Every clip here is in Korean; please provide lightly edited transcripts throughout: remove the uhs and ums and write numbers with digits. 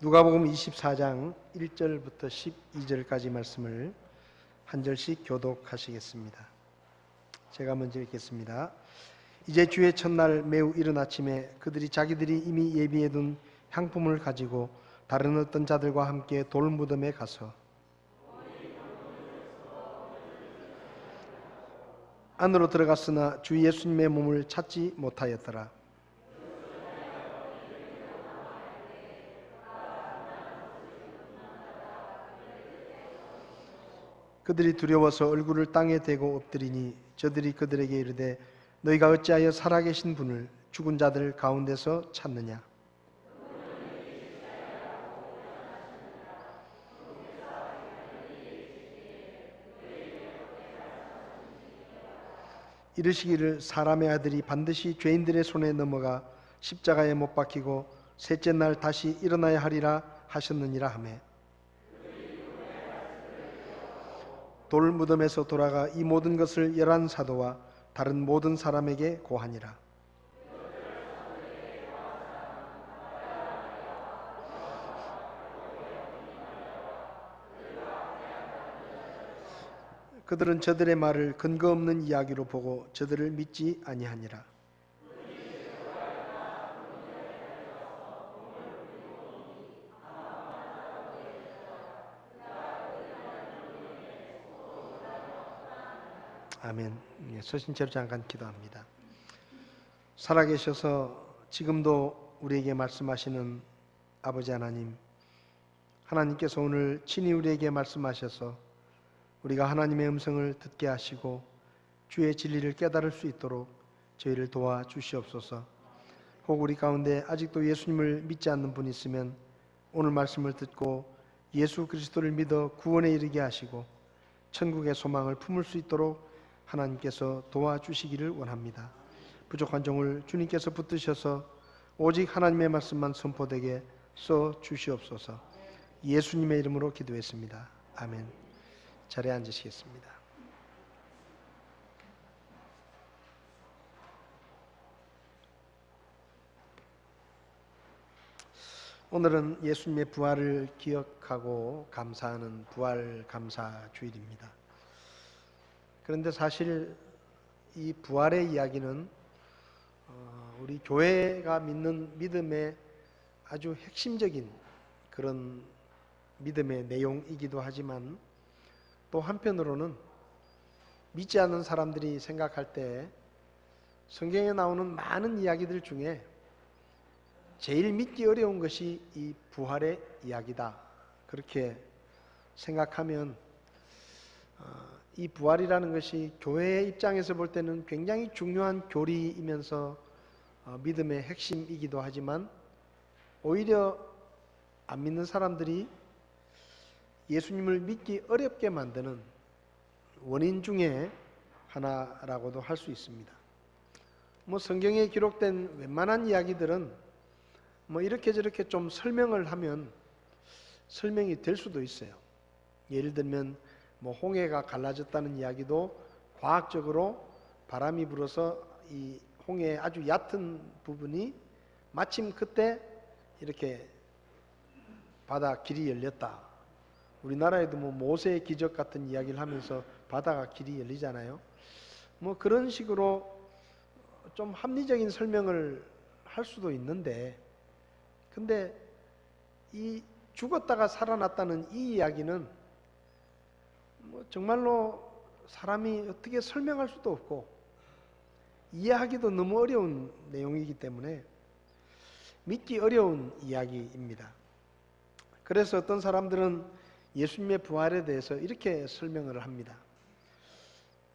누가복음 24장 1절부터 12절까지 말씀을 한 절씩 교독하시겠습니다. 제가 먼저 읽겠습니다. 이제 주의 첫날 매우 이른 아침에 그들이 자기들이 이미 예비해둔 향품을 가지고 다른 어떤 자들과 함께 돌무덤에 가서 안으로 들어갔으나 주 예수님의 몸을 찾지 못하였더라. 그들이 두려워서 얼굴을 땅에 대고 엎드리니 저들이 그들에게 이르되 너희가 어찌하여 살아계신 분을 죽은 자들 가운데서 찾느냐. 이르시기를 사람의 아들이 반드시 죄인들의 손에 넘어가 십자가에 못 박히고 셋째 날 다시 일어나야 하리라 하셨느니라 하매 돌무덤에서 돌아가 이 모든 것을 11 사도와 다른 모든 사람에게 고하니라. 그들은 저들의 말을 근거 없는 이야기로 보고 저들을 믿지 아니하니라. 아멘. 서신체로 잠깐 기도합니다. 살아계셔서 지금도 우리에게 말씀하시는 아버지 하나님, 하나님께서 오늘 친히 우리에게 말씀하셔서 우리가 하나님의 음성을 듣게 하시고 주의 진리를 깨달을 수 있도록 저희를 도와주시옵소서. 혹 우리 가운데 아직도 예수님을 믿지 않는 분이 있으면 오늘 말씀을 듣고 예수 그리스도를 믿어 구원에 이르게 하시고 천국의 소망을 품을 수 있도록 하나님께서 도와주시기를 원합니다. 부족한 종을 주님께서 붙드셔서 오직 하나님의 말씀만 선포되게 써 주시옵소서. 예수님의 이름으로 기도했습니다. 아멘. 자리에 앉으시겠습니다. 오늘은 예수님의 부활을 기억하고 감사하는 부활 감사 주일입니다. 그런데 사실 이 부활의 이야기는 우리 교회가 믿는 믿음의 아주 핵심적인 그런 믿음의 내용이기도 하지만 또 한편으로는 믿지 않는 사람들이 생각할 때 성경에 나오는 많은 이야기들 중에 제일 믿기 어려운 것이 이 부활의 이야기다. 그렇게 생각하면 이 부활이라는 것이 교회의 입장에서 볼 때는 굉장히 중요한 교리이면서 믿음의 핵심이기도 하지만 오히려 안 믿는 사람들이 예수님을 믿기 어렵게 만드는 원인 중에 하나라고도 할 수 있습니다. 성경에 기록된 웬만한 이야기들은 이렇게 저렇게 좀 설명을 하면 설명이 될 수도 있어요. 예를 들면 홍해가 갈라졌다는 이야기도 과학적으로 바람이 불어서 이 홍해의 아주 얕은 부분이 마침 그때 이렇게 바다 길이 열렸다. 우리나라에도 모세의 기적 같은 이야기를 하면서 바다가 길이 열리잖아요. 그런 식으로 좀 합리적인 설명을 할 수도 있는데, 근데 이 죽었다가 살아났다는 이 이야기는 정말로 사람이 어떻게 설명할 수도 없고 이해하기도 너무 어려운 내용이기 때문에 믿기 어려운 이야기입니다. 그래서 어떤 사람들은 예수님의 부활에 대해서 이렇게 설명을 합니다.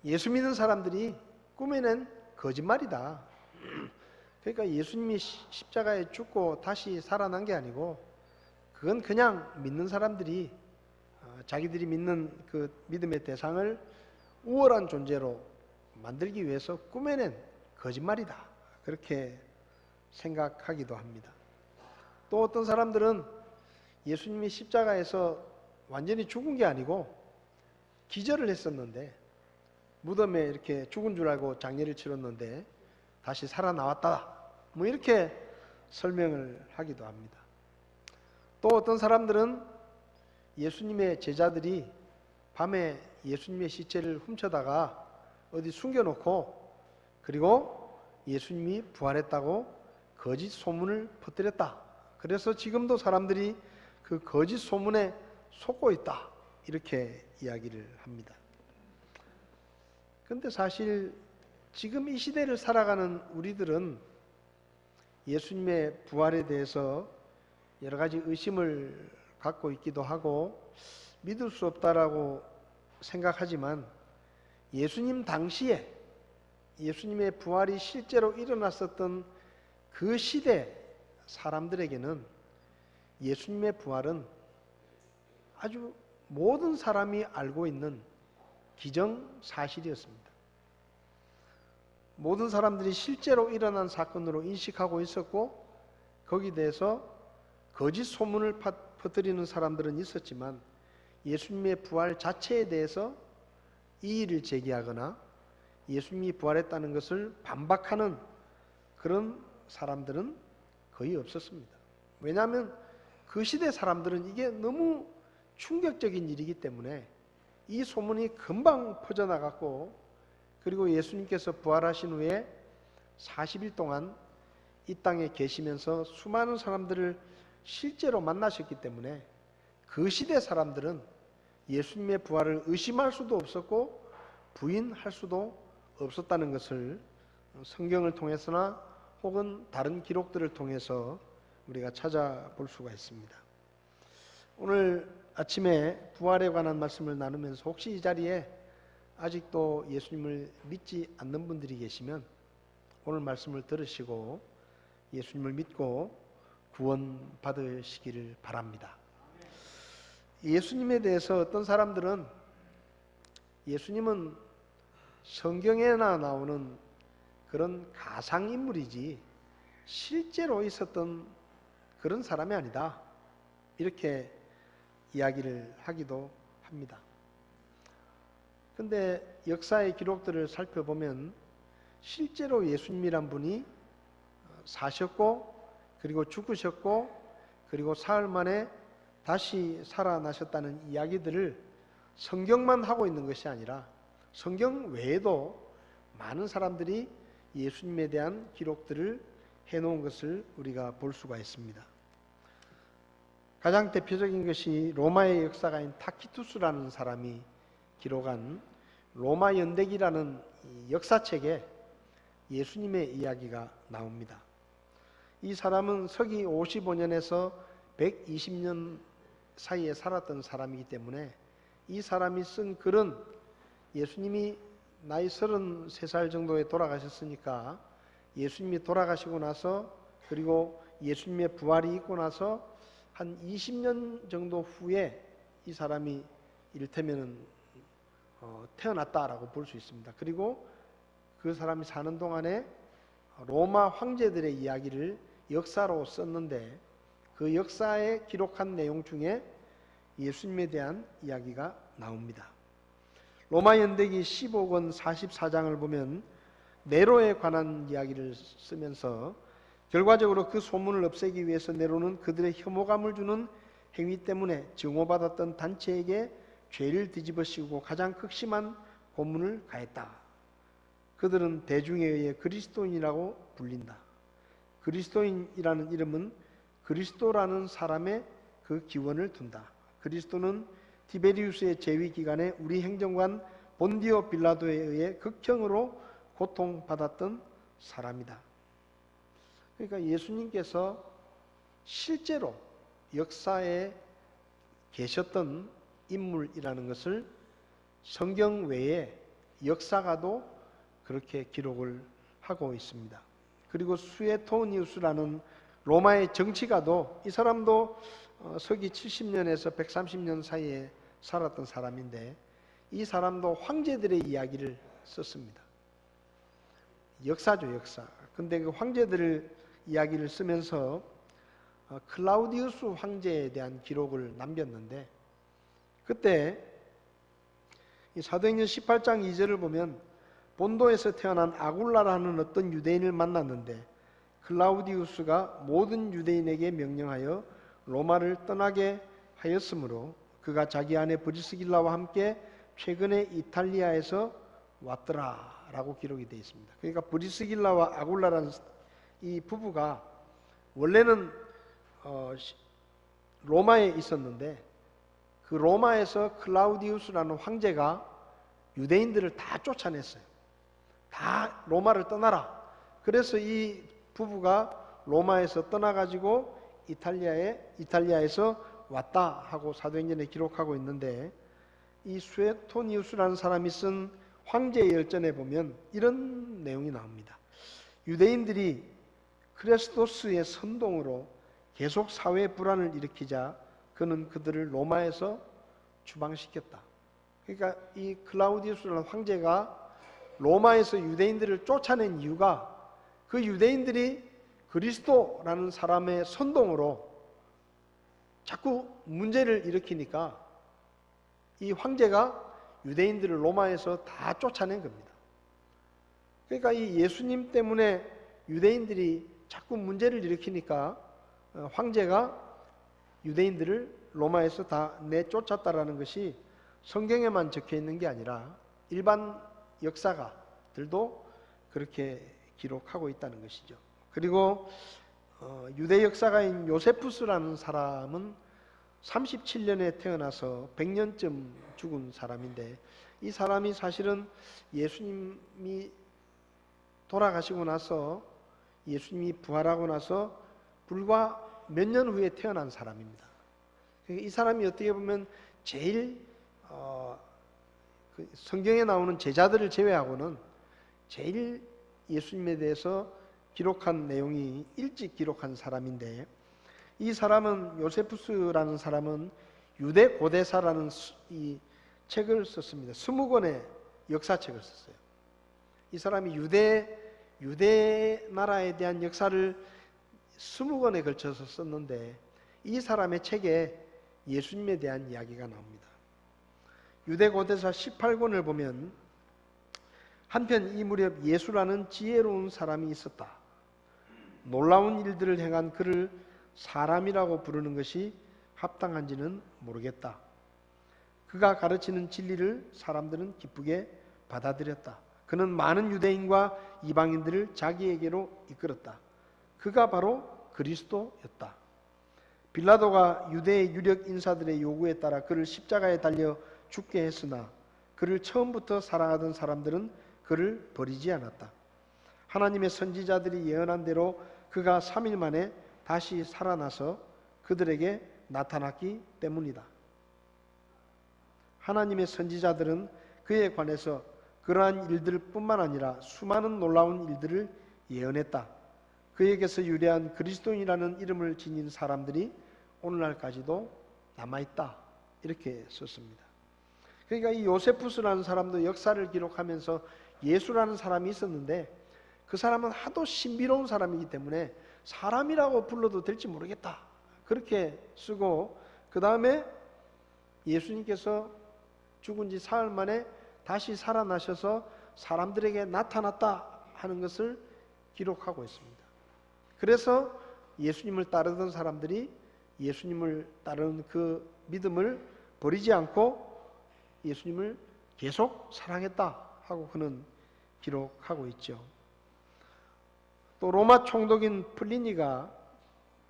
예수 믿는 사람들이 꾸며낸 거짓말이다. 그러니까 예수님이 십자가에 죽고 다시 살아난 게 아니고 그건 그냥 믿는 사람들이 자기들이 믿는 그 믿음의 대상을 우월한 존재로 만들기 위해서 꾸며낸 거짓말이다. 그렇게 생각하기도 합니다. 또 어떤 사람들은 예수님이 십자가에서 완전히 죽은 게 아니고 기절을 했었는데 무덤에 이렇게 죽은 줄 알고 장례를 치렀는데 다시 살아나왔다. 이렇게 설명을 하기도 합니다. 또 어떤 사람들은 예수님의 제자들이 밤에 예수님의 시체를 훔쳐다가 어디 숨겨놓고 그리고 예수님이 부활했다고 거짓 소문을 퍼뜨렸다. 그래서 지금도 사람들이 그 거짓 소문에 속고 있다. 이렇게 이야기를 합니다. 그런데 사실 지금 이 시대를 살아가는 우리들은 예수님의 부활에 대해서 여러 가지 의심을 갖고 있기도 하고 믿을 수 없다라고 생각하지만 예수님 당시에 예수님의 부활이 실제로 일어났었던 그 시대 사람들에게는 예수님의 부활은 아주 모든 사람이 알고 있는 기정사실이었습니다. 모든 사람들이 실제로 일어난 사건으로 인식하고 있었고 거기에 대해서 거짓 소문을 퍼뜨리는 사람들은 있었지만 예수님의 부활 자체에 대해서 이의를 제기하거나 예수님이 부활했다는 것을 반박하는 그런 사람들은 거의 없었습니다. 왜냐하면 그 시대 사람들은 이게 너무 충격적인 일이기 때문에 이 소문이 금방 퍼져나갔고 그리고 예수님께서 부활하신 후에 40일 동안 이 땅에 계시면서 수많은 사람들을 실제로 만나셨기 때문에 그 시대 사람들은 예수님의 부활을 의심할 수도 없었고 부인할 수도 없었다는 것을 성경을 통해서나 혹은 다른 기록들을 통해서 우리가 찾아볼 수가 있습니다. 오늘 아침에 부활에 관한 말씀을 나누면서 혹시 이 자리에 아직도 예수님을 믿지 않는 분들이 계시면 오늘 말씀을 들으시고 예수님을 믿고 구원 받으시기를 바랍니다. 예수님에 대해서 어떤 사람들은 예수님은 성경에나 나오는 그런 가상인물이지 실제로 있었던 그런 사람이 아니다. 이렇게 이야기를 하기도 합니다. 그런데 역사의 기록들을 살펴보면 실제로 예수님이란 분이 사셨고 그리고 죽으셨고 그리고 사흘 만에 다시 살아나셨다는 이야기들을 성경만 하고 있는 것이 아니라 성경 외에도 많은 사람들이 예수님에 대한 기록들을 해놓은 것을 우리가 볼 수가 있습니다. 가장 대표적인 것이 로마의 역사가인 타키투스라는 사람이 기록한 로마 연대기라는 역사책에 예수님의 이야기가 나옵니다. 이 사람은 서기 55년에서 120년 사이에 살았던 사람이기 때문에 이 사람이 쓴 글은 예수님이 나이 33살 정도에 돌아가셨으니까 예수님이 돌아가시고 나서 그리고 예수님의 부활이 있고 나서 한 20년 정도 후에 이 사람이 이를테면 태어났다라고 볼 수 있습니다. 그리고 그 사람이 사는 동안에 로마 황제들의 이야기를 역사로 썼는데 그 역사에 기록한 내용 중에 예수님에 대한 이야기가 나옵니다. 로마 연대기 15권 44장을 보면 네로에 관한 이야기를 쓰면서 결과적으로 그 소문을 없애기 위해서 네로는 그들의 혐오감을 주는 행위 때문에 증오받았던 단체에게 죄를 뒤집어 씌우고 가장 극심한 고문을 가했다. 그들은 대중에 의해 그리스도인이라고 불린다. 그리스도인이라는 이름은 그리스도라는 사람의 그 기원을 둔다. 그리스도는 티베리우스의 재위 기간에 우리 행정관 본디오 빌라도에 의해 극형으로 고통받았던 사람이다. 그러니까 예수님께서 실제로 역사에 계셨던 인물이라는 것을 성경 외에 역사가도 그렇게 기록을 하고 있습니다. 그리고 수에토니우스라는 로마의 정치가도 이 사람도 서기 70년에서 130년 사이에 살았던 사람인데 이 사람도 황제들의 이야기를 썼습니다. 역사죠, 역사. 근데 그 황제들 이야기를 쓰면서 클라우디우스 황제에 대한 기록을 남겼는데 그때 이 사도행전 18장 2절을 보면 본도에서 태어난 아굴라라는 어떤 유대인을 만났는데 클라우디우스가 모든 유대인에게 명령하여 로마를 떠나게 하였으므로 그가 자기 아내 브리스길라와 함께 최근에 이탈리아에서 왔더라라고 기록이 되어 있습니다. 그러니까 브리스길라와 아굴라라는 이 부부가 원래는 로마에 있었는데 그 로마에서 클라우디우스라는 황제가 유대인들을 다 쫓아냈어요. 다 로마를 떠나라. 그래서 이 부부가 로마에서 떠나가지고 이탈리아에서 왔다 하고 사도행전에 기록하고 있는데, 이 수에토니우스라는 사람이 쓴 황제의 열전에 보면 이런 내용이 나옵니다. 유대인들이 크레스토스의 선동으로 계속 사회 불안을 일으키자 그는 그들을 로마에서 추방시켰다. 그러니까 이 클라우디우스라는 황제가 로마에서 유대인들을 쫓아낸 이유가 그 유대인들이 그리스도라는 사람의 선동으로 자꾸 문제를 일으키니까 이 황제가 유대인들을 로마에서 다 쫓아낸 겁니다. 그러니까 이 예수님 때문에 유대인들이 자꾸 문제를 일으키니까 황제가 유대인들을 로마에서 다 내쫓았다라는 것이 성경에만 적혀 있는 게 아니라 일반 역사가들도 그렇게 기록하고 있다는 것이죠. 그리고 유대 역사가인 요세푸스라는 사람은 37년에 태어나서 100년쯤 죽은 사람인데, 이 사람이 사실은 예수님이 돌아가시고 나서, 예수님이 부활하고 나서 불과 몇 년 후에 태어난 사람입니다. 이 사람이 어떻게 보면 제일 성경에 나오는 제자들을 제외하고는 제일 예수님에 대해서 기록한 내용이 일찍 기록한 사람인데, 이 사람은, 요세푸스라는 사람은 유대 고대사라는 이 책을 썼습니다. 20권의 역사책을 썼어요. 이 사람이 유대 나라에 대한 역사를 20권에 걸쳐서 썼는데, 이 사람의 책에 예수님에 대한 이야기가 나옵니다. 유대 고대사 18권을 보면 한편 이 무렵 예수라는 지혜로운 사람이 있었다. 놀라운 일들을 행한 그를 사람이라고 부르는 것이 합당한지는 모르겠다. 그가 가르치는 진리를 사람들은 기쁘게 받아들였다. 그는 많은 유대인과 이방인들을 자기에게로 이끌었다. 그가 바로 그리스도였다. 빌라도가 유대의 유력 인사들의 요구에 따라 그를 십자가에 달려 죽게 했으나 그를 처음부터 사랑하던 사람들은 그를 버리지 않았다. 하나님의 선지자들이 예언한 대로 그가 3일 만에 다시 살아나서 그들에게 나타났기 때문이다. 하나님의 선지자들은 그에 관해서 그러한 일들뿐만 아니라 수많은 놀라운 일들을 예언했다. 그에게서 유래한 그리스도인이라는 이름을 지닌 사람들이 오늘날까지도 남아있다. 이렇게 썼습니다. 그러니까 이 요세푸스라는 사람도 역사를 기록하면서 예수라는 사람이 있었는데, 그 사람은 하도 신비로운 사람이기 때문에 사람이라고 불러도 될지 모르겠다, 그렇게 쓰고, 그 다음에 예수님께서 죽은 지 사흘 만에 다시 살아나셔서 사람들에게 나타났다 하는 것을 기록하고 있습니다. 그래서 예수님을 따르던 사람들이 예수님을 따르는 그 믿음을 버리지 않고 예수님을 계속 사랑했다 하고 그는 기록하고 있죠. 또 로마 총독인 플리니가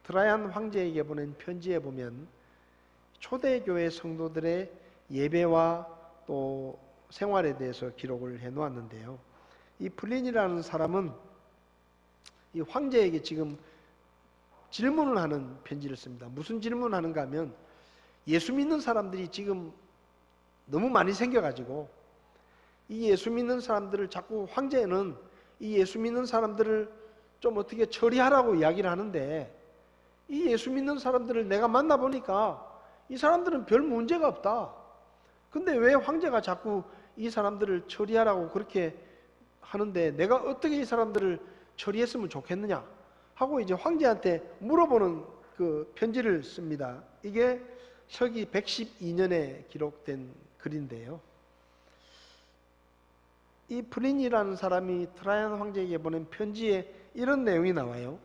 트라이안 황제에게 보낸 편지에 보면 초대교회 성도들의 예배와 또 생활에 대해서 기록을 해 놓았는데요. 이 플리니라는 사람은 이 황제에게 지금 질문을 하는 편지를 씁니다. 무슨 질문을 하는가 하면, 예수 믿는 사람들이 지금 너무 많이 생겨가지고 이 예수 믿는 사람들을 자꾸, 황제는 이 예수 믿는 사람들을 좀 어떻게 처리하라고 이야기를 하는데, 이 예수 믿는 사람들을 내가 만나보니까 이 사람들은 별 문제가 없다. 근데 왜 황제가 자꾸 이 사람들을 처리하라고 그렇게 하는데 내가 어떻게 이 사람들을 처리했으면 좋겠느냐 하고 이제 황제한테 물어보는 그 편지를 씁니다. 이게 서기 112년에 기록된 글인데요. 이 플린이라는 사람이 트라이안 황제에게 보낸 편지에 이런 내용이 나와요.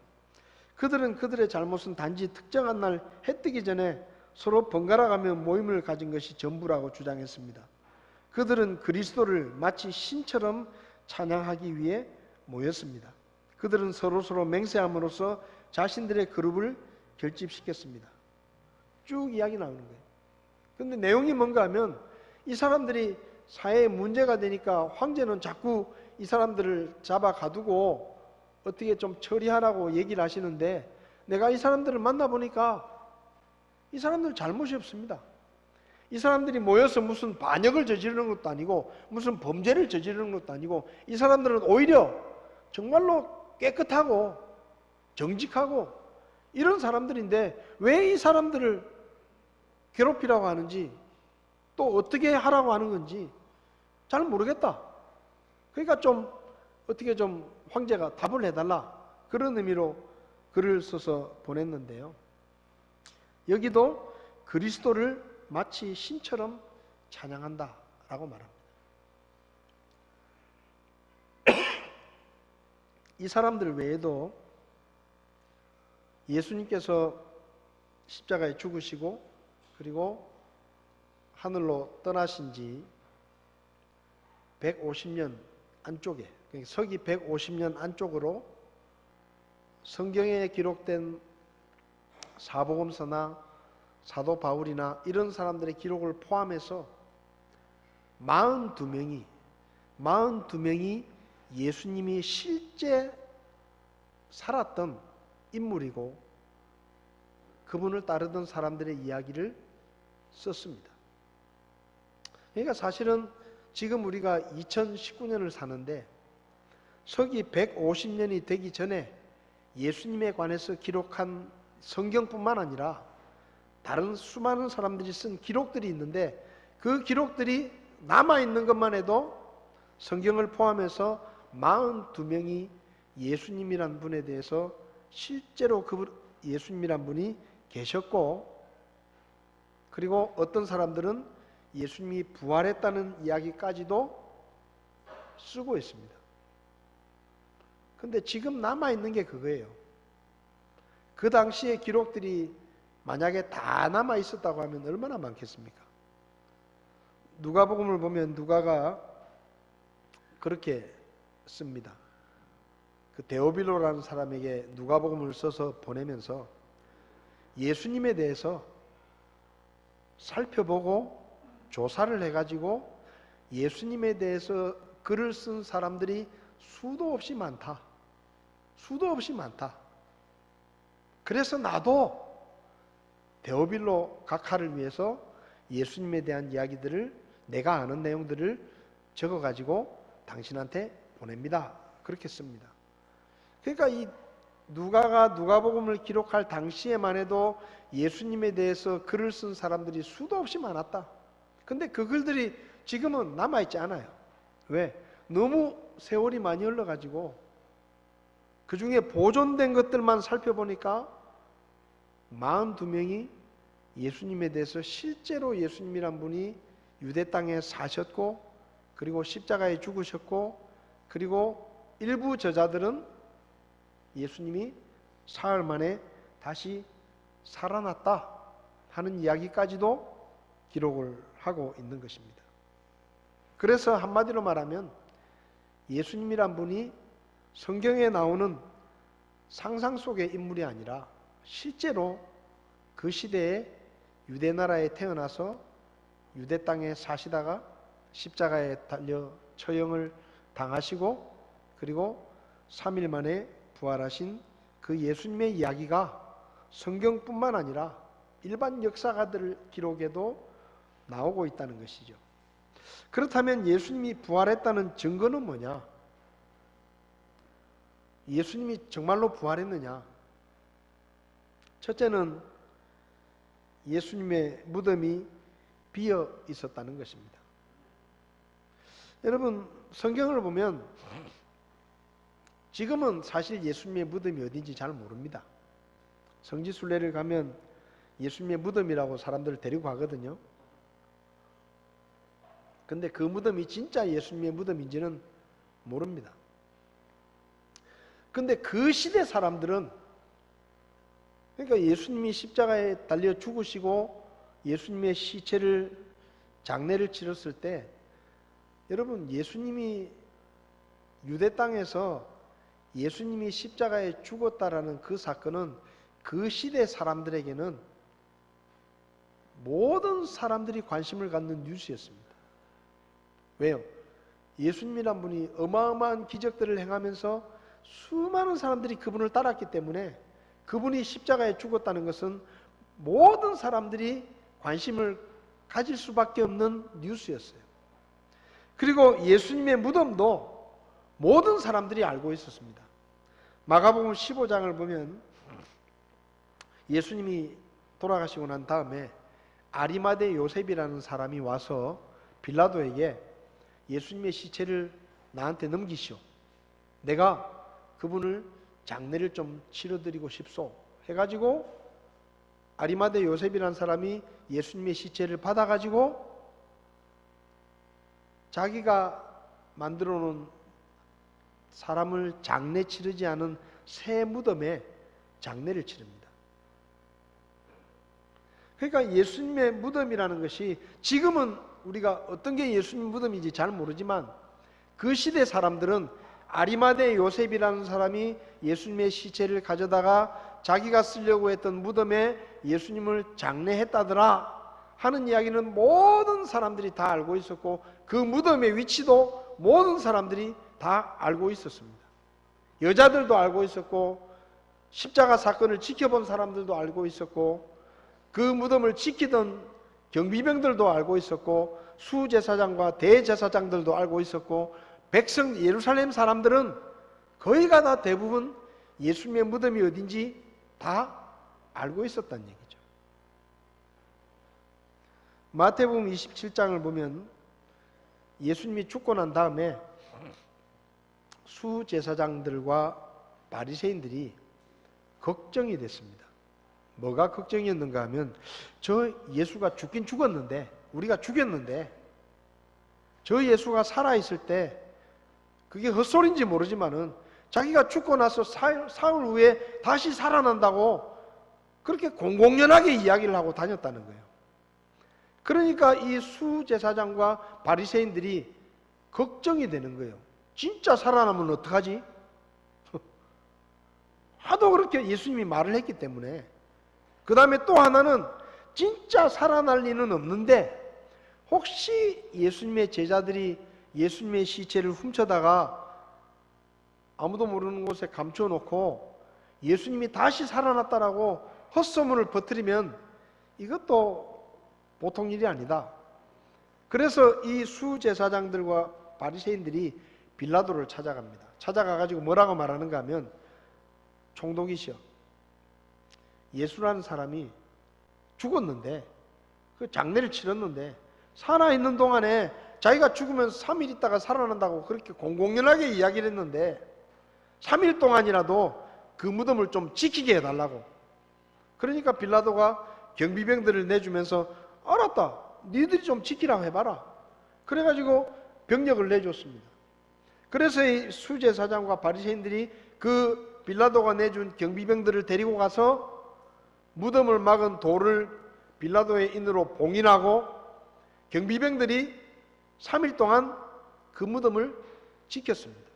그들은 그들의 잘못은 단지 특정한 날 해 뜨기 전에 서로 번갈아가며 모임을 가진 것이 전부라고 주장했습니다. 그들은 그리스도를 마치 신처럼 찬양하기 위해 모였습니다. 그들은 서로서로 맹세함으로써 자신들의 그룹을 결집시켰습니다. 쭉 이야기 나오는 거예요. 근데 내용이 뭔가 하면 이 사람들이 사회에 문제가 되니까 황제는 자꾸 이 사람들을 잡아 가두고 어떻게 좀 처리하라고 얘기를 하시는데, 내가 이 사람들을 만나보니까 이 사람들 잘못이 없습니다. 이 사람들이 모여서 무슨 반역을 저지르는 것도 아니고 무슨 범죄를 저지르는 것도 아니고, 이 사람들은 오히려 정말로 깨끗하고 정직하고 이런 사람들인데 왜 이 사람들을 괴롭히라고 하는지, 또 어떻게 하라고 하는 건지 잘 모르겠다. 그러니까 좀 어떻게 좀 황제가 답을 해달라, 그런 의미로 글을 써서 보냈는데요. 여기도 그리스도를 마치 신처럼 찬양한다 라고 말합니다. 이 사람들 외에도 예수님께서 십자가에 죽으시고 그리고 하늘로 떠나신 지 150년 안쪽에, 서기 150년 안쪽으로 성경에 기록된 사복음서나 사도 바울이나 이런 사람들의 기록을 포함해서 42명이 예수님이 실제 살았던 인물이고 그분을 따르던 사람들의 이야기를 썼습니다. 그러니까 사실은 지금 우리가 2019년을 사는데 서기 150년이 되기 전에 예수님에 관해서 기록한 성경뿐만 아니라 다른 수많은 사람들이 쓴 기록들이 있는데, 그 기록들이 남아있는 것만 해도 성경을 포함해서 42명이 예수님이란 분에 대해서 실제로 그 예수님이란 분이 계셨고, 그리고 어떤 사람들은 예수님이 부활했다는 이야기까지도 쓰고 있습니다. 근데 지금 남아있는 게 그거예요. 그 당시의 기록들이 만약에 다 남아있었다고 하면 얼마나 많겠습니까? 누가복음을 보면 누가가 그렇게 씁니다. 그 데오빌로라는 사람에게 누가복음을 써서 보내면서 예수님에 대해서 살펴보고 조사를 해가지고 예수님에 대해서 글을 쓴 사람들이 수도 없이 많다. 그래서 나도 데오빌로 각하를 위해서 예수님에 대한 이야기들을, 내가 아는 내용들을 적어가지고 당신한테 보냅니다. 그렇게 씁니다. 그러니까 이 누가가 누가복음을 기록할 당시에만 해도 예수님에 대해서 글을 쓴 사람들이 수도 없이 많았다. 근데 그 글들이 지금은 남아있지 않아요. 왜? 너무 세월이 많이 흘러가지고 그 중에 보존된 것들만 살펴보니까 42명이 예수님에 대해서 실제로 예수님이란 분이 유대 땅에 사셨고 그리고 십자가에 죽으셨고, 그리고 일부 저자들은 예수님이 사흘 만에 다시 살아났다 하는 이야기까지도 기록을 하고 있는 것입니다. 그래서 한마디로 말하면 예수님이란 분이 성경에 나오는 상상 속의 인물이 아니라 실제로 그 시대에 유대 나라에 태어나서 유대 땅에 사시다가 십자가에 달려 처형을 당하시고 그리고 3일 만에 부활하신 그 예수님의 이야기가 성경뿐만 아니라 일반 역사가들 기록에도 나오고 있다는 것이죠. 그렇다면 예수님이 부활했다는 증거는 뭐냐? 예수님이 정말로 부활했느냐? 첫째는 예수님의 무덤이 비어 있었다는 것입니다. 여러분, 성경을 보면 지금은 사실 예수님의 무덤이 어딘지 잘 모릅니다. 성지순례를 가면 예수님의 무덤이라고 사람들을 데리고 가거든요. 근데 그 무덤이 진짜 예수님의 무덤인지는 모릅니다. 근데 그 시대 사람들은 그러니까 예수님이 십자가에 달려 죽으시고 예수님의 시체를 장례를 치렀을 때 여러분 예수님이 유대 땅에서 예수님이 십자가에 죽었다라는 그 사건은 그 시대 사람들에게는 모든 사람들이 관심을 갖는 뉴스였습니다. 왜요? 예수님이란 분이 어마어마한 기적들을 행하면서 수많은 사람들이 그분을 따랐기 때문에 그분이 십자가에 죽었다는 것은 모든 사람들이 관심을 가질 수밖에 없는 뉴스였어요. 그리고 예수님의 무덤도 모든 사람들이 알고 있었습니다. 마가복음 15장을 보면 예수님이 돌아가시고 난 다음에 아리마대 요셉이라는 사람이 와서 빌라도에게 예수님의 시체를 나한테 넘기시오. 내가 그분을 장례를 좀 치러드리고 싶소. 해가지고 아리마대 요셉이라는 사람이 예수님의 시체를 받아가지고 자기가 만들어 놓은 사람을 장례 치르지 않은 새 무덤에 장례를 치릅니다. 그러니까 예수님의 무덤이라는 것이 지금은 우리가 어떤 게 예수님 무덤인지 잘 모르지만 그 시대 사람들은 아리마대 요셉이라는 사람이 예수님의 시체를 가져다가 자기가 쓰려고 했던 무덤에 예수님을 장례했다더라 하는 이야기는 모든 사람들이 다 알고 있었고 그 무덤의 위치도 모든 사람들이 다 알고 있었습니다. 여자들도 알고 있었고 십자가 사건을 지켜본 사람들도 알고 있었고 그 무덤을 지키던 경비병들도 알고 있었고 수제사장과 대제사장들도 알고 있었고 백성 예루살렘 사람들은 거의가 다 대부분 예수님의 무덤이 어딘지 다 알고 있었다는 얘기죠. 마태복음 27장을 보면 예수님이 죽고 난 다음에 수제사장들과 바리새인들이 걱정이 됐습니다. 뭐가 걱정이었는가 하면 저 예수가 죽긴 죽었는데 우리가 죽였는데 저 예수가 살아있을 때 그게 헛소리인지 모르지만은 자기가 죽고 나서 사흘 후에 다시 살아난다고 그렇게 공공연하게 이야기를 하고 다녔다는 거예요. 그러니까 이 수제사장과 바리새인들이 걱정이 되는 거예요. 진짜 살아나면 어떡하지? 하도 그렇게 예수님이 말을 했기 때문에. 그 다음에 또 하나는 진짜 살아날 리는 없는데 혹시 예수님의 제자들이 예수님의 시체를 훔쳐다가 아무도 모르는 곳에 감춰놓고 예수님이 다시 살아났다라고 헛소문을 퍼뜨리면 이것도 보통 일이 아니다. 그래서 이 수제사장들과 바리새인들이 빌라도를 찾아갑니다. 찾아가가지고 뭐라고 말하는가 하면 총독이시여, 예수라는 사람이 죽었는데 그 장례를 치렀는데 살아있는 동안에 자기가 죽으면 3일 있다가 살아난다고 그렇게 공공연하게 이야기를 했는데 3일 동안이라도 그 무덤을 좀 지키게 해달라고. 그러니까 빌라도가 경비병들을 내주면서 알았다, 니들이 좀 지키라고 해봐라. 그래가지고 병력을 내줬습니다. 그래서 이 수제사장과 바리새인들이 그 빌라도가 내준 경비병들을 데리고 가서 무덤을 막은 돌을 빌라도의 인으로 봉인하고 경비병들이 3일 동안 그 무덤을 지켰습니다.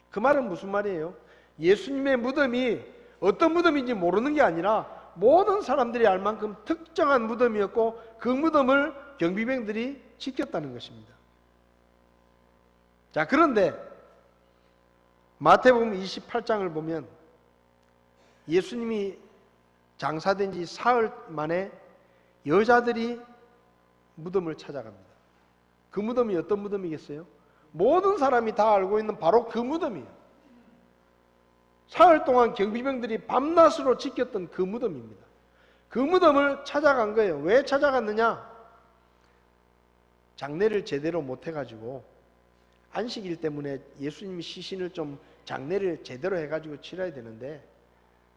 그 말은 무슨 말이에요? 예수님의 무덤이 어떤 무덤인지 모르는 게 아니라 모든 사람들이 알 만큼 특정한 무덤이었고 그 무덤을 경비병들이 지켰다는 것입니다. 자, 그런데 마태복음 28장을 보면 예수님이 장사된 지 사흘 만에 여자들이 무덤을 찾아갑니다. 그 무덤이 어떤 무덤이겠어요? 모든 사람이 다 알고 있는 바로 그 무덤이에요. 사흘 동안 경비병들이 밤낮으로 지켰던 그 무덤입니다. 그 무덤을 찾아간 거예요. 왜 찾아갔느냐? 장례를 제대로 못 해가지고 안식일 때문에 예수님이 시신을 좀 장례를 제대로 해가지고 치러야 되는데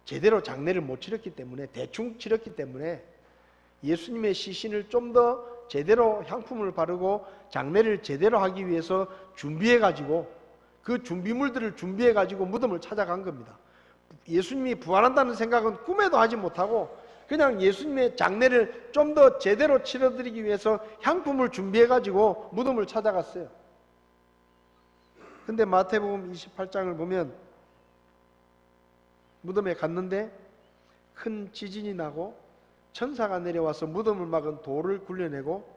제대로 장례를 못 치렀기 때문에 대충 치렀기 때문에 예수님의 시신을 좀 더 제대로 향품을 바르고 장례를 제대로 하기 위해서 준비해가지고 그 준비물들을 준비해가지고 무덤을 찾아간 겁니다. 예수님이 부활한다는 생각은 꿈에도 하지 못하고 그냥 예수님의 장례를 좀 더 제대로 치러드리기 위해서 향품을 준비해가지고 무덤을 찾아갔어요. 근데 마태복음 28장을 보면 무덤에 갔는데 큰 지진이 나고 천사가 내려와서 무덤을 막은 돌을 굴려내고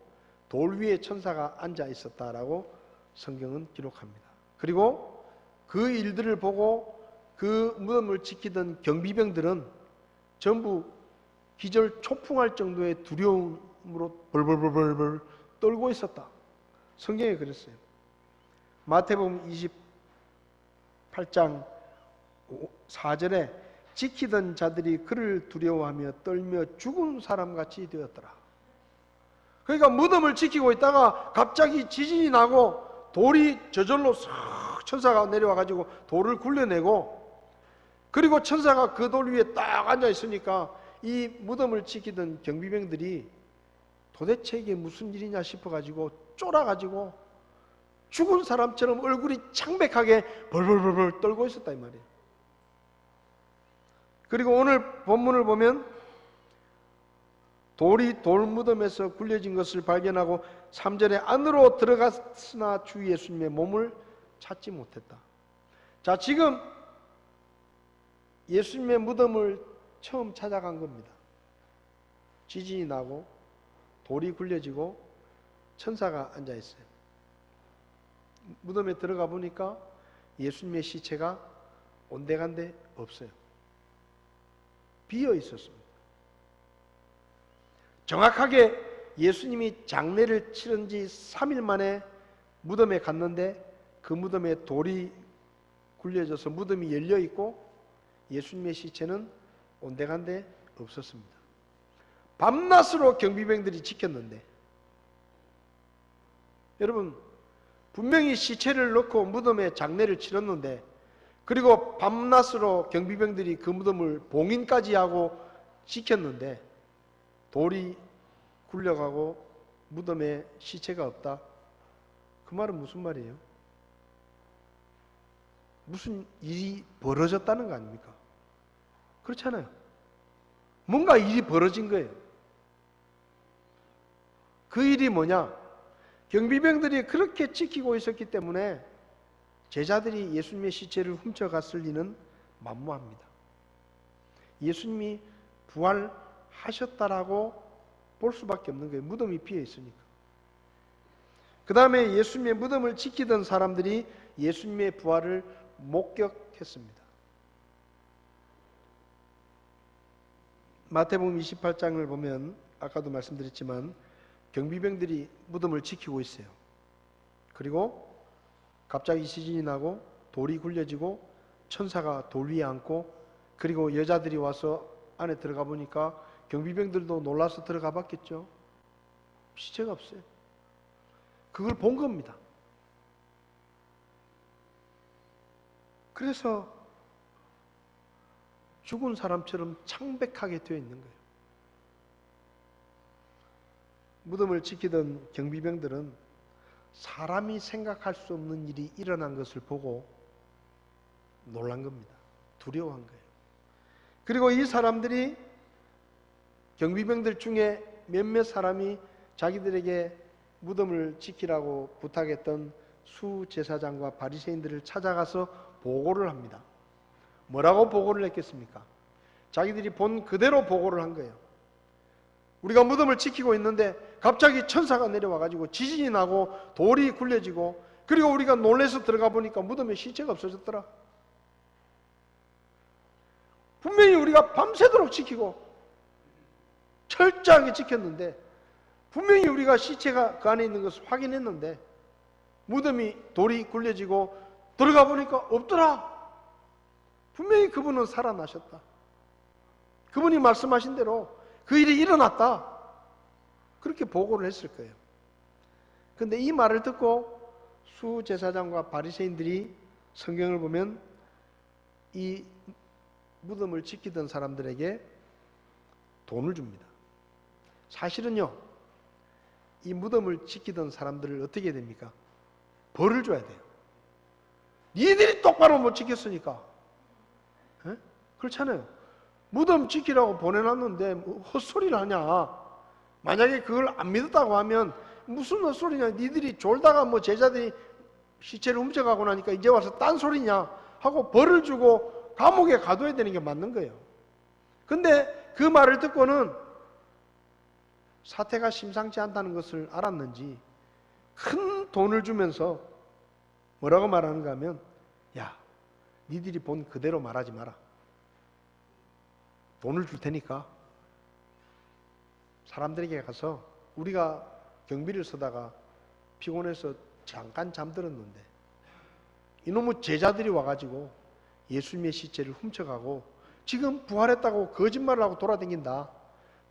돌 위에 천사가 앉아 있었다라고 성경은 기록합니다. 그리고 그 일들을 보고 그 무덤을 지키던 경비병들은 전부 기절 초풍할 정도의 두려움으로 벌벌벌벌 떨고 있었다. 성경에 그랬어요. 마태복음 28장 4절에 지키던 자들이 그를 두려워하며 떨며 죽은 사람같이 되었더라. 그러니까 무덤을 지키고 있다가 갑자기 지진이 나고 돌이 저절로 싹 천사가 내려와 가지고 돌을 굴려내고, 그리고 천사가 그 돌 위에 딱 앉아 있으니까 이 무덤을 지키던 경비병들이 도대체 이게 무슨 일이냐 싶어 가지고 쫄아 가지고 죽은 사람처럼 얼굴이 창백하게 벌벌벌벌 떨고 있었다 이 말이에요. 그리고 오늘 본문을 보면 돌이 돌무덤에서 굴려진 것을 발견하고 3절에 안으로 들어갔으나 주 예수님의 몸을 찾지 못했다. 자, 지금 예수님의 무덤을 처음 찾아간 겁니다. 지진이 나고 돌이 굴려지고 천사가 앉아 있어요. 무덤에 들어가 보니까 예수님의 시체가 온데간데 없어요. 비어 있었습니다. 정확하게 예수님이 장례를 치른 지 3일 만에 무덤에 갔는데 그 무덤에 돌이 굴려져서 무덤이 열려 있고 예수님의 시체는 온데간데 없었습니다. 밤낮으로 경비병들이 지켰는데, 여러분 분명히 시체를 넣고 무덤에 장례를 치렀는데, 그리고 밤낮으로 경비병들이 그 무덤을 봉인까지 하고 지켰는데 돌이 굴려가고 무덤에 시체가 없다. 그 말은 무슨 말이에요? 무슨 일이 벌어졌다는 거 아닙니까? 그렇잖아요. 뭔가 일이 벌어진 거예요. 그 일이 뭐냐? 경비병들이 그렇게 지키고 있었기 때문에 제자들이 예수님의 시체를 훔쳐갔을 리는 만무합니다. 예수님이 부활하셨다라고 볼 수밖에 없는 거예요. 무덤이 비어 있으니까. 그 다음에 예수님의 무덤을 지키던 사람들이 예수님의 부활을 목격했습니다. 마태복음 28장을 보면 아까도 말씀드렸지만 경비병들이 무덤을 지키고 있어요. 그리고 갑자기 지진이 나고 돌이 굴려지고 천사가 돌 위에 앉고, 그리고 여자들이 와서 안에 들어가 보니까 경비병들도 놀라서 들어가 봤겠죠. 시체가 없어요. 그걸 본 겁니다. 그래서 죽은 사람처럼 창백하게 되어 있는 거예요. 무덤을 지키던 경비병들은 사람이 생각할 수 없는 일이 일어난 것을 보고 놀란 겁니다. 두려워한 거예요. 그리고 이 사람들이, 경비병들 중에 몇몇 사람이 자기들에게 무덤을 지키라고 부탁했던 수제사장과 바리새인들을 찾아가서 보고를 합니다. 뭐라고 보고를 했겠습니까? 자기들이 본 그대로 보고를 한 거예요. 우리가 무덤을 지키고 있는데 갑자기 천사가 내려와가지고 지진이 나고 돌이 굴려지고, 그리고 우리가 놀래서 들어가 보니까 무덤에 시체가 없어졌더라. 분명히 우리가 밤새도록 지키고 철저하게 지켰는데, 분명히 우리가 시체가 그 안에 있는 것을 확인했는데 무덤이 돌이 굴려지고 들어가 보니까 없더라. 분명히 그분은 살아나셨다. 그분이 말씀하신 대로 그 일이 일어났다. 그렇게 보고를 했을 거예요. 그런데 이 말을 듣고 수제사장과 바리새인들이 성경을 보면 이 무덤을 지키던 사람들에게 돈을 줍니다. 사실은요, 이 무덤을 지키던 사람들을 어떻게 해야 됩니까? 벌을 줘야 돼요. 니들이 똑바로 못 지켰으니까. 에? 그렇잖아요. 무덤 지키라고 보내놨는데 뭐 헛소리를 하냐. 만약에 그걸 안 믿었다고 하면 무슨 헛소리냐. 니들이 졸다가 뭐 제자들이 시체를 훔쳐가고 나니까 이제 와서 딴소리냐 하고 벌을 주고 감옥에 가둬야 되는 게 맞는 거예요. 근데 그 말을 듣고는 사태가 심상치 않다는 것을 알았는지 큰 돈을 주면서 뭐라고 말하는가 하면, 야, 니들이 본 그대로 말하지 마라. 돈을 줄 테니까 사람들에게 가서 우리가 경비를 서다가 피곤해서 잠깐 잠들었는데 이놈의 제자들이 와가지고 예수님의 시체를 훔쳐가고 지금 부활했다고 거짓말을 하고 돌아다닌다.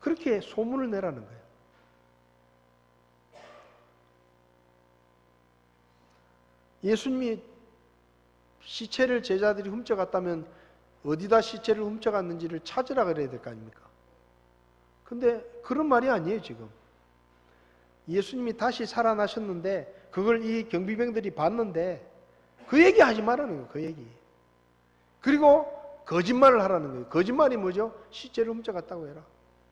그렇게 소문을 내라는 거예요. 예수님이 시체를 제자들이 훔쳐갔다면 어디다 시체를 훔쳐갔는지를 찾으라 그래야 될 거 아닙니까? 근데 그런 말이 아니에요. 지금 예수님이 다시 살아나셨는데 그걸 이 경비병들이 봤는데 그 얘기 하지 말라는 거예요. 그 얘기. 그리고 거짓말을 하라는 거예요. 거짓말이 뭐죠? 시체를 훔쳐갔다고 해라.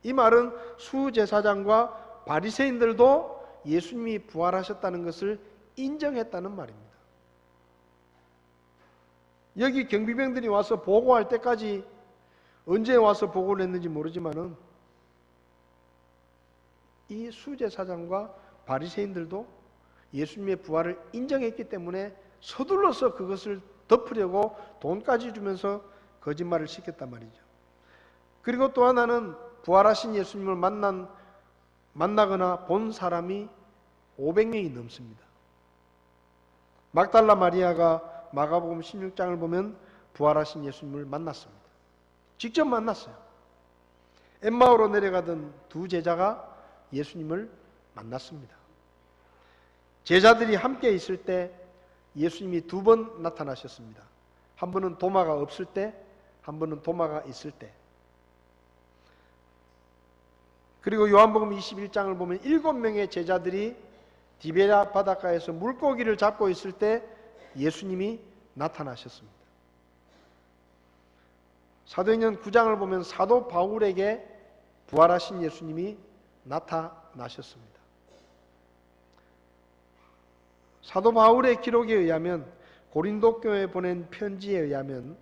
이 말은 수제사장과 바리새인들도 예수님이 부활하셨다는 것을 인정했다는 말입니다. 여기 경비병들이 와서 보고할 때까지 언제 와서 보고를 했는지 모르지만은 이 수제사장과 바리새인들도 예수님의 부활을 인정했기 때문에 서둘러서 그것을 덮으려고 돈까지 주면서 거짓말을 시켰단 말이죠. 그리고 또 하나는 부활하신 예수님을 만나거나 본 사람이 500명이 넘습니다. 막달라 마리아가 마가복음 16장을 보면 부활하신 예수님을 만났습니다. 직접 만났어요. 엠마오로 내려가던 두 제자가 예수님을 만났습니다. 제자들이 함께 있을 때 예수님이 두 번 나타나셨습니다. 한 번은 도마가 없을 때, 한 번은 도마가 있을 때. 그리고 요한복음 21장을 보면 7명의 제자들이 디베랴 바닷가에서 물고기를 잡고 있을 때 예수님이 나타나셨습니다. 사도행전 9장을 보면 사도 바울에게 부활하신 예수님이 나타나셨습니다. 사도 바울의 기록에 의하면, 고린도 교회에 보낸 편지에 의하면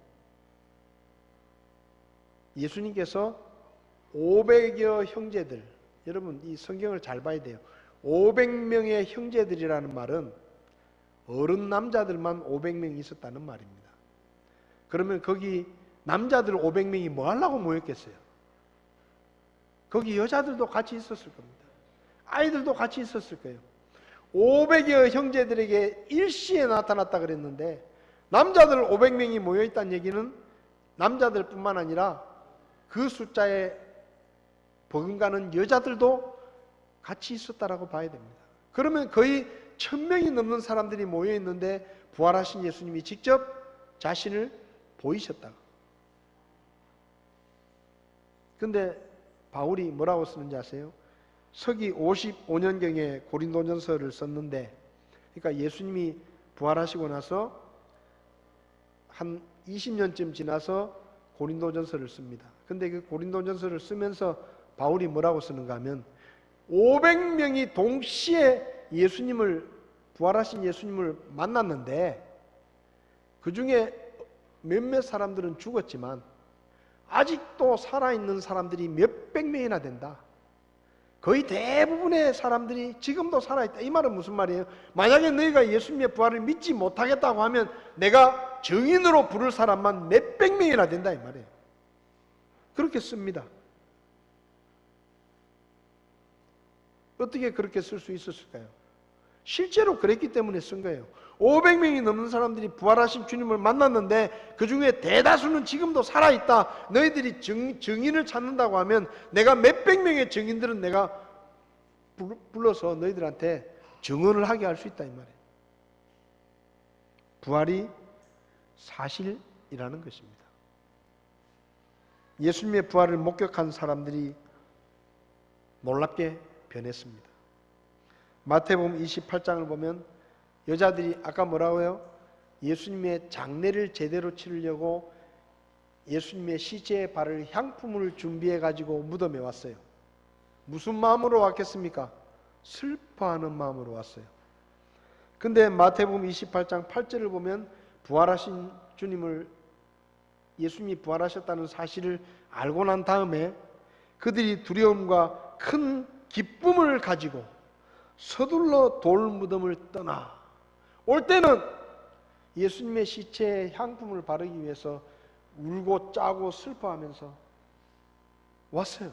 예수님께서 500여 형제들, 여러분 이 성경을 잘 봐야 돼요. 500명의 형제들이라는 말은 어른 남자들만 500명이 있었다는 말입니다. 그러면 거기 남자들 500명이 뭐 하려고 모였겠어요? 거기 여자들도 같이 있었을 겁니다. 아이들도 같이 있었을 거예요. 500여 형제들에게 일시에 나타났다 그랬는데 남자들 500명이 모여있다는 얘기는 남자들뿐만 아니라 그 숫자에 버금가는 여자들도 같이 있었다라고 봐야 됩니다. 그러면 거의 1000명이 넘는 사람들이 모여있는데 부활하신 예수님이 직접 자신을 보이셨다. 근데 바울이 뭐라고 쓰는지 아세요? 서기 55년경에 고린도전서를 썼는데, 그러니까 예수님이 부활하시고 나서 한 20년쯤 지나서 고린도전서를 씁니다. 근데 그 고린도전서를 쓰면서 바울이 뭐라고 쓰는가 하면 500명이 동시에 부활하신 예수님을 만났는데 그 중에 몇몇 사람들은 죽었지만 아직도 살아있는 사람들이 몇백 명이나 된다. 거의 대부분의 사람들이 지금도 살아있다. 이 말은 무슨 말이에요? 만약에 너희가 예수님의 부활을 믿지 못하겠다고 하면 내가 증인으로 부를 사람만 몇백 명이나 된다 이 말이에요. 그렇게 씁니다. 어떻게 그렇게 쓸 수 있었을까요? 실제로 그랬기 때문에 쓴 거예요. 500명이 넘는 사람들이 부활하신 주님을 만났는데 그 중에 대다수는 지금도 살아있다. 너희들이 증인을 찾는다고 하면 내가 몇백 명의 증인들은 내가 불러서 너희들한테 증언을 하게 할 수 있다 이 말이에요. 부활이 사실이라는 것입니다. 예수님의 부활을 목격한 사람들이 놀랍게 변했습니다. 마태복음 28장을 보면 여자들이 아까 뭐라고요? 예수님의 장례를 제대로 치르려고 예수님의 시체에 바를 향품을 준비해 가지고 무덤에 왔어요. 무슨 마음으로 왔겠습니까? 슬퍼하는 마음으로 왔어요. 근데 마태복음 28장 8절을 보면 부활하신 주님을, 예수님이 부활하셨다는 사실을 알고 난 다음에 그들이 두려움과 큰 기쁨을 가지고 서둘러 돌무덤을 떠나 올 때는 예수님의 시체에 향품을 바르기 위해서 울고 짜고 슬퍼하면서 왔어요.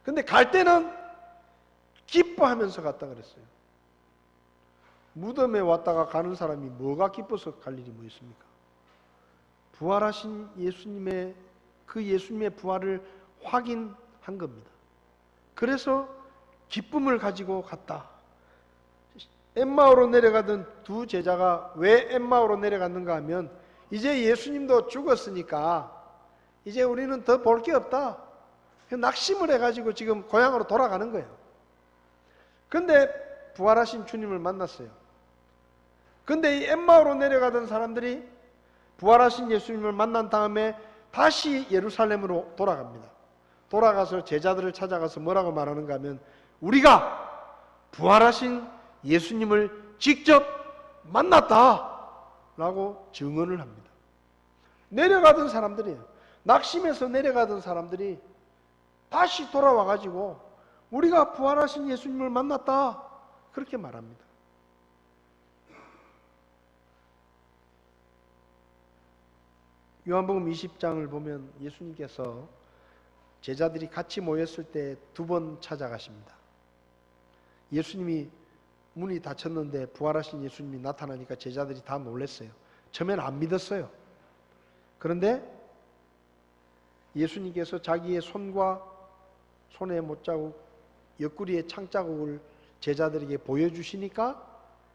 근데 갈 때는 기뻐하면서 갔다 그랬어요. 무덤에 왔다가 가는 사람이 뭐가 기뻐서 갈 일이 뭐 있습니까? 부활하신 예수님의, 그 예수님의 부활을 확인한 겁니다. 그래서 기쁨을 가지고 갔다. 엠마오로 내려가던 두 제자가 왜 엠마오로 내려갔는가 하면 이제 예수님도 죽었으니까 이제 우리는 더 볼 게 없다. 낙심을 해가지고 지금 고향으로 돌아가는 거예요. 근데 부활하신 주님을 만났어요. 근데 이 엠마오로 내려가던 사람들이 부활하신 예수님을 만난 다음에 다시 예루살렘으로 돌아갑니다. 돌아가서 제자들을 찾아가서 뭐라고 말하는가 하면 우리가 부활하신 예수님을 직접 만났다 라고 증언을 합니다. 내려가던 사람들이에요. 낙심해서 내려가던 사람들이 다시 돌아와 가지고 우리가 부활하신 예수님을 만났다 그렇게 말합니다. 요한복음 20장을 보면 예수님께서 제자들이 같이 모였을 때 2번 찾아가십니다. 예수님이 문이 닫혔는데 부활하신 예수님이 나타나니까 제자들이 다 놀랐어요. 처음에는 안 믿었어요. 그런데 예수님께서 자기의 손과 손의 못자국, 옆구리의 창자국을 제자들에게 보여주시니까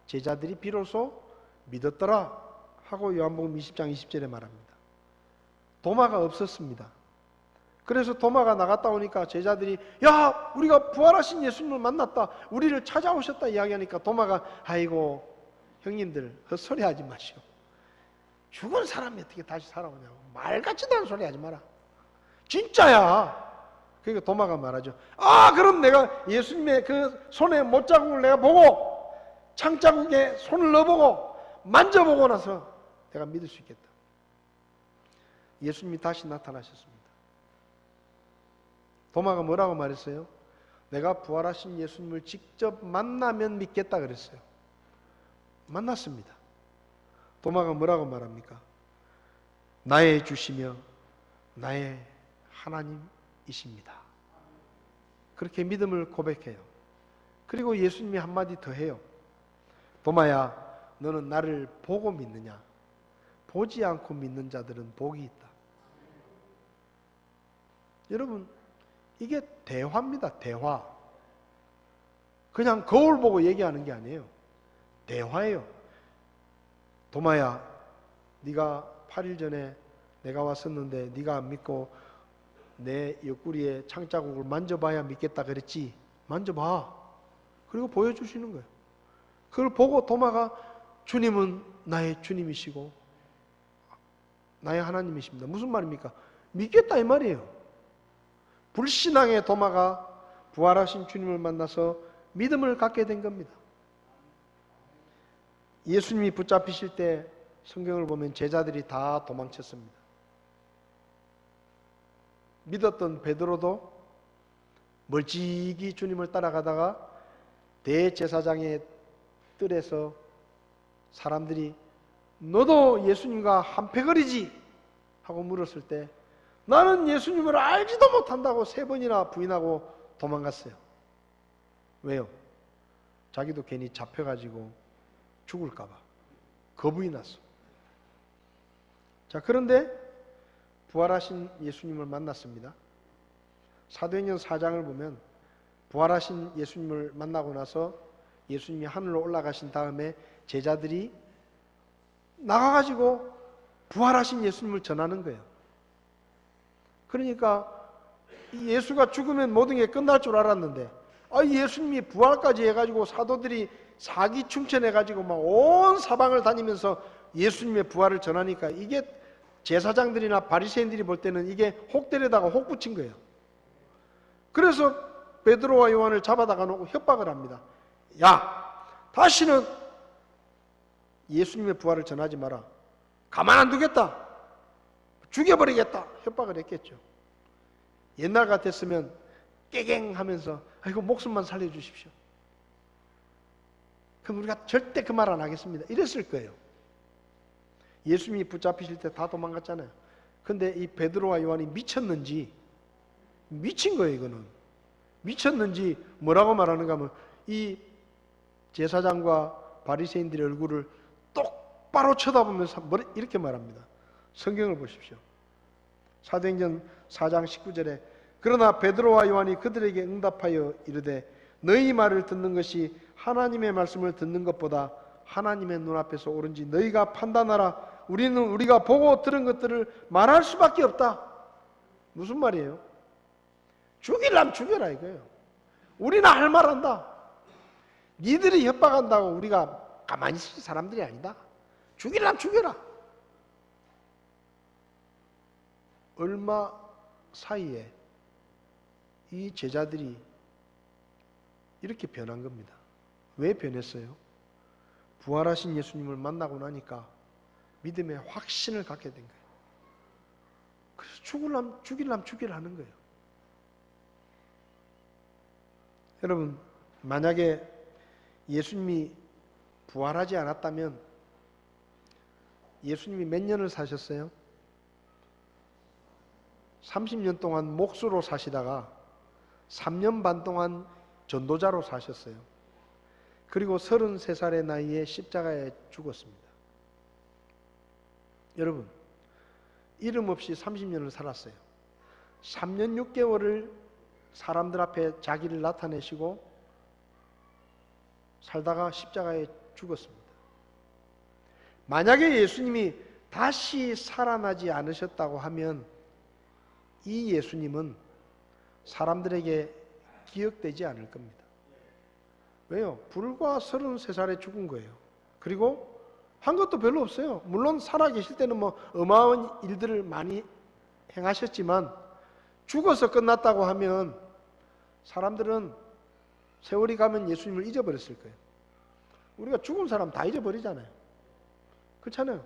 제자들이 비로소 믿었더라 하고 요한복음 20장 20절에 말합니다. 도마가 없었습니다. 그래서 도마가 나갔다 오니까 제자들이 야 우리가 부활하신 예수님을 만났다, 우리를 찾아오셨다 이야기하니까 도마가 아이고 형님들 헛소리 하지 마시오. 죽은 사람이 어떻게 다시 살아오냐고 말 같지도 않은 소리 하지 마라. 진짜야. 그러니까 도마가 말하죠. 아 그럼 내가 예수님의 그 손에 못자국을 내가 보고 창자국에 손을 넣어보고 만져보고 나서 내가 믿을 수 있겠다. 예수님이 다시 나타나셨습니다. 도마가 뭐라고 말했어요? 내가 부활하신 예수님을 직접 만나면 믿겠다 그랬어요. 만났습니다. 도마가 뭐라고 말합니까? 나의 주시며 나의 하나님이십니다. 그렇게 믿음을 고백해요. 그리고 예수님이 한마디 더 해요. 도마야 너는 나를 보고 믿느냐? 보지 않고 믿는 자들은 복이 있다. 여러분 이게 대화입니다. 대화. 그냥 거울 보고 얘기하는 게 아니에요. 대화예요. 도마야 네가 8일 전에 내가 왔었는데 네가 안 믿고 내 옆구리에 창자국을 만져봐야 믿겠다 그랬지. 만져봐. 그리고 보여주시는 거예요. 그걸 보고 도마가 주님은 나의 주님이시고 나의 하나님이십니다. 무슨 말입니까? 믿겠다 이 말이에요. 불신앙의 도마가 부활하신 주님을 만나서 믿음을 갖게 된 겁니다. 예수님이 붙잡히실 때 성경을 보면 제자들이 다 도망쳤습니다. 믿었던 베드로도 멀찍이 주님을 따라가다가 대제사장의 뜰에서 사람들이 너도 예수님과 한패거리지 하고 물었을 때 나는 예수님을 알지도 못한다고 3번이나 부인하고 도망갔어요. 왜요? 자기도 괜히 잡혀가지고 죽을까봐 겁이 났어. 자, 그런데 부활하신 예수님을 만났습니다. 사도행전 4장을 보면 부활하신 예수님을 만나고 나서 예수님이 하늘로 올라가신 다음에 제자들이 나가가지고 부활하신 예수님을 전하는 거예요. 그러니까 예수가 죽으면 모든 게 끝날 줄 알았는데 예수님이 부활까지 해가지고 사도들이 사기충천해가지고 막 온 사방을 다니면서 예수님의 부활을 전하니까 이게 제사장들이나 바리새인들이 볼 때는 이게 혹대에다가 혹 붙인 거예요. 그래서 베드로와 요한을 잡아다가 놓고 협박을 합니다. 야, 다시는 예수님의 부활을 전하지 마라. 가만 안 두겠다. 죽여버리겠다. 협박을 했겠죠. 옛날 같았으면 깨갱 하면서 아이고 목숨만 살려주십시오. 그럼 우리가 절대 그 말 안 하겠습니다. 이랬을 거예요. 예수님이 붙잡히실 때 다 도망갔잖아요. 근데 이 베드로와 요한이 미쳤는지, 미친 거예요. 이거는 미쳤는지 뭐라고 말하는가 하면 이 제사장과 바리새인들의 얼굴을 똑바로 쳐다보면서 이렇게 말합니다. 성경을 보십시오. 사도행전 4장 19절에 그러나 베드로와 요한이 그들에게 응답하여 이르되 너희 말을 듣는 것이 하나님의 말씀을 듣는 것보다 하나님의 눈앞에서 옳은지 너희가 판단하라. 우리는 우리가 보고 들은 것들을 말할 수밖에 없다. 무슨 말이에요? 죽이려면 죽여라 이거예요. 우리는 할 말 한다. 니들이 협박한다고 우리가 가만히 있을 사람들이 아니다. 죽이려면 죽여라. 얼마 사이에 이 제자들이 이렇게 변한 겁니다. 왜 변했어요? 부활하신 예수님을 만나고 나니까 믿음의 확신을 갖게 된 거예요. 그래서 죽이려면 죽이라는 거예요. 여러분, 만약에 예수님이 부활하지 않았다면 예수님이 몇 년을 사셨어요? 30년 동안 목수로 사시다가 3년 반 동안 전도자로 사셨어요. 그리고 33살의 나이에 십자가에 죽었습니다. 여러분, 이름 없이 30년을 살았어요. 3년 6개월을 사람들 앞에 자기를 나타내시고 살다가 십자가에 죽었습니다. 만약에 예수님이 다시 살아나지 않으셨다고 하면 이 예수님은 사람들에게 기억되지 않을 겁니다. 왜요? 불과 33살에 죽은 거예요. 그리고 한 것도 별로 없어요. 물론 살아계실 때는 뭐 어마어마한 일들을 많이 행하셨지만 죽어서 끝났다고 하면 사람들은 세월이 가면 예수님을 잊어버렸을 거예요. 우리가 죽은 사람 다 잊어버리잖아요. 그렇잖아요.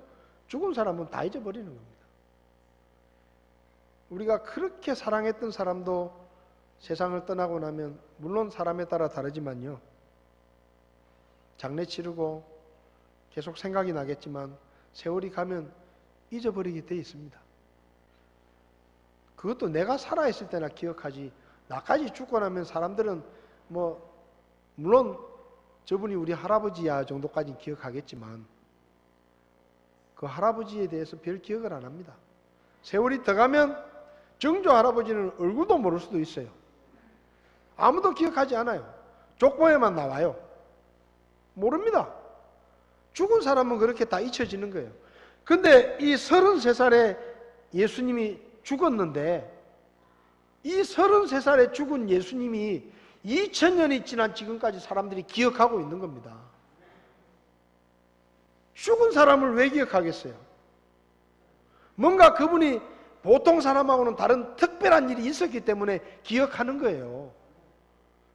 죽은 사람은 다 잊어버리는 겁니다. 우리가 그렇게 사랑했던 사람도 세상을 떠나고 나면 물론 사람에 따라 다르지만요. 장례 치르고 계속 생각이 나겠지만 세월이 가면 잊어버리게 돼 있습니다. 그것도 내가 살아있을 때나 기억하지 나까지 죽고 나면 사람들은 뭐 물론 저분이 우리 할아버지야 정도까지 기억하겠지만 그 할아버지에 대해서 별 기억을 안 합니다. 세월이 더 가면 정조 할아버지는 얼굴도 모를 수도 있어요. 아무도 기억하지 않아요. 족보에만 나와요. 모릅니다. 죽은 사람은 그렇게 다 잊혀지는 거예요. 근데 이 33살에 예수님이 죽었는데 이 33살에 죽은 예수님이 2000년이 지난 지금까지 사람들이 기억하고 있는 겁니다. 죽은 사람을 왜 기억하겠어요? 뭔가 그분이 보통 사람하고는 다른 특별한 일이 있었기 때문에 기억하는 거예요.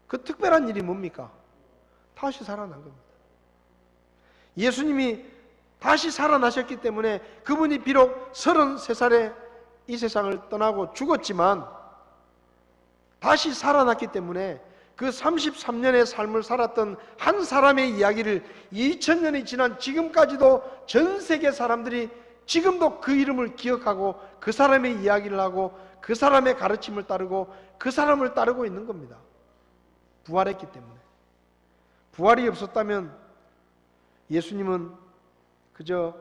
그 특별한 일이 뭡니까? 다시 살아난 겁니다. 예수님이 다시 살아나셨기 때문에 그분이 비록 33살에 이 세상을 떠나고 죽었지만 다시 살아났기 때문에 그 33년의 삶을 살았던 한 사람의 이야기를 2000년이 지난 지금까지도 전 세계 사람들이 지금도 그 이름을 기억하고 그 사람의 이야기를 하고 그 사람의 가르침을 따르고 그 사람을 따르고 있는 겁니다. 부활했기 때문에. 부활이 없었다면 예수님은 그저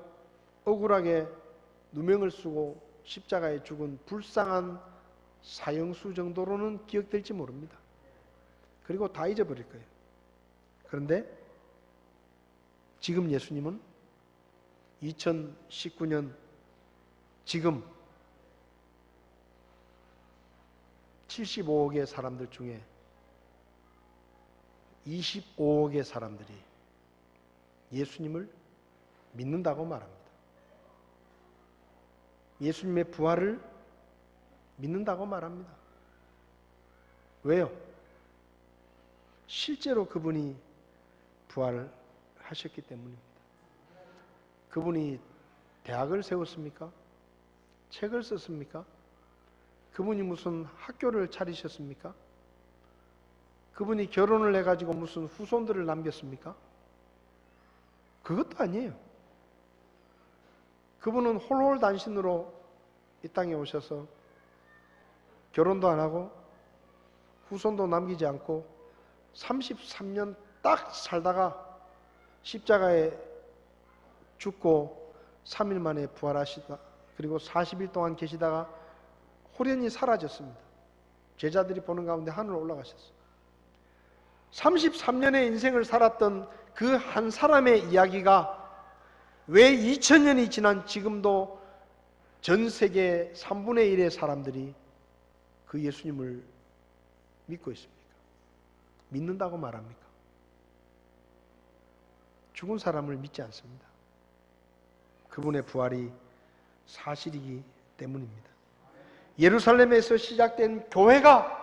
억울하게 누명을 쓰고 십자가에 죽은 불쌍한 사형수 정도로는 기억될지 모릅니다. 그리고 다 잊어버릴 거예요. 그런데 지금 예수님은 2019년 지금 75억의 사람들 중에 25억의 사람들이 예수님을 믿는다고 말합니다. 예수님의 부활을 믿는다고 말합니다. 왜요? 실제로 그분이 부활을 하셨기 때문입니다. 그분이 대학을 세웠습니까? 책을 썼습니까? 그분이 무슨 학교를 차리셨습니까? 그분이 결혼을 해가지고 무슨 후손들을 남겼습니까? 그것도 아니에요. 그분은 홀홀단신으로 이 땅에 오셔서 결혼도 안 하고 후손도 남기지 않고 33년 딱 살다가 십자가에 죽고 3일 만에 부활하시다. 그리고 40일 동안 계시다가 호련히 사라졌습니다. 제자들이 보는 가운데 하늘로 올라가셨어요. 33년의 인생을 살았던 그 한 사람의 이야기가 왜 2000년이 지난 지금도 전 세계 3분의 1의 사람들이 그 예수님을 믿고 있습니까? 믿는다고 말합니까? 죽은 사람을 믿지 않습니다. 그분의 부활이 사실이기 때문입니다. 예루살렘에서 시작된 교회가,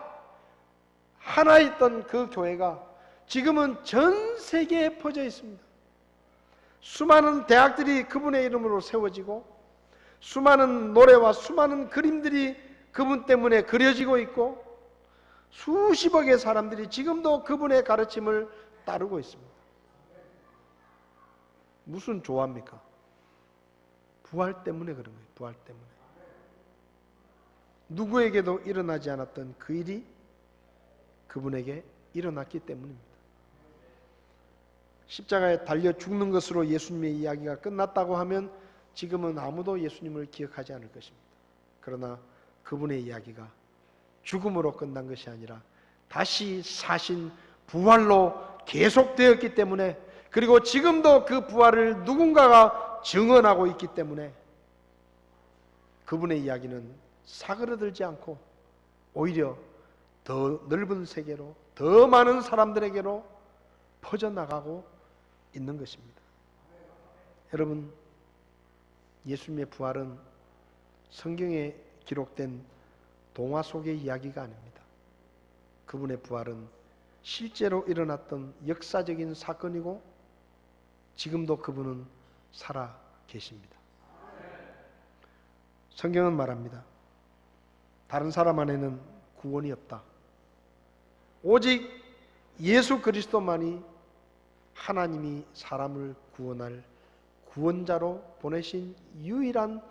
하나였던 그 교회가 지금은 전 세계에 퍼져 있습니다. 수많은 대학들이 그분의 이름으로 세워지고 수많은 노래와 수많은 그림들이 그분 때문에 그려지고 있고 수십억의 사람들이 지금도 그분의 가르침을 따르고 있습니다. 무슨 조화입니까? 부활 때문에 그런 거예요. 부활 때문에. 누구에게도 일어나지 않았던 그 일이 그분에게 일어났기 때문입니다. 십자가에 달려 죽는 것으로 예수님의 이야기가 끝났다고 하면 지금은 아무도 예수님을 기억하지 않을 것입니다. 그러나 그분의 이야기가 죽음으로 끝난 것이 아니라 다시 사신 부활로 계속되었기 때문에, 그리고 지금도 그 부활을 누군가가 증언하고 있기 때문에 그분의 이야기는 사그러들지 않고 오히려 더 넓은 세계로, 더 많은 사람들에게로 퍼져나가고 있는 것입니다. 여러분, 예수님의 부활은 성경에 기록된 동화 속의 이야기가 아닙니다. 그분의 부활은 실제로 일어났던 역사적인 사건이고 지금도 그분은 살아 계십니다. 성경은 말합니다. 다른 사람 안에는 구원이 없다. 오직 예수 그리스도만이 하나님이 사람을 구원할 구원자로 보내신 유일한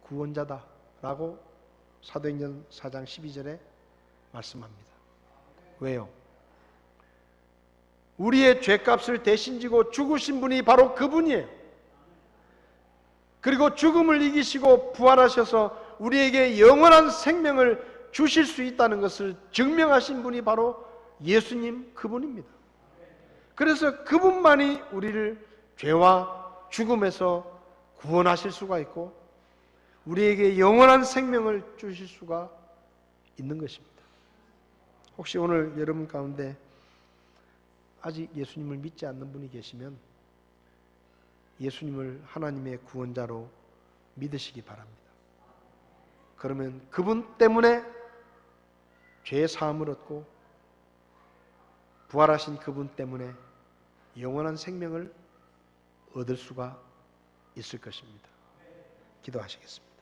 구원자다라고 사도행전 4장 12절에 말씀합니다. 왜요? 우리의 죄값을 대신 지고 죽으신 분이 바로 그분이에요. 그리고 죽음을 이기시고 부활하셔서 우리에게 영원한 생명을 주실 수 있다는 것을 증명하신 분이 바로 예수님 그분입니다. 그래서 그분만이 우리를 죄와 죽음에서 구원하실 수가 있고 우리에게 영원한 생명을 주실 수가 있는 것입니다. 혹시 오늘 여러분 가운데 아직 예수님을 믿지 않는 분이 계시면 예수님을 하나님의 구원자로 믿으시기 바랍니다. 그러면 그분 때문에 죄 사함을 얻고 부활하신 그분 때문에 영원한 생명을 얻을 수가 있을 것입니다. 기도하시겠습니다.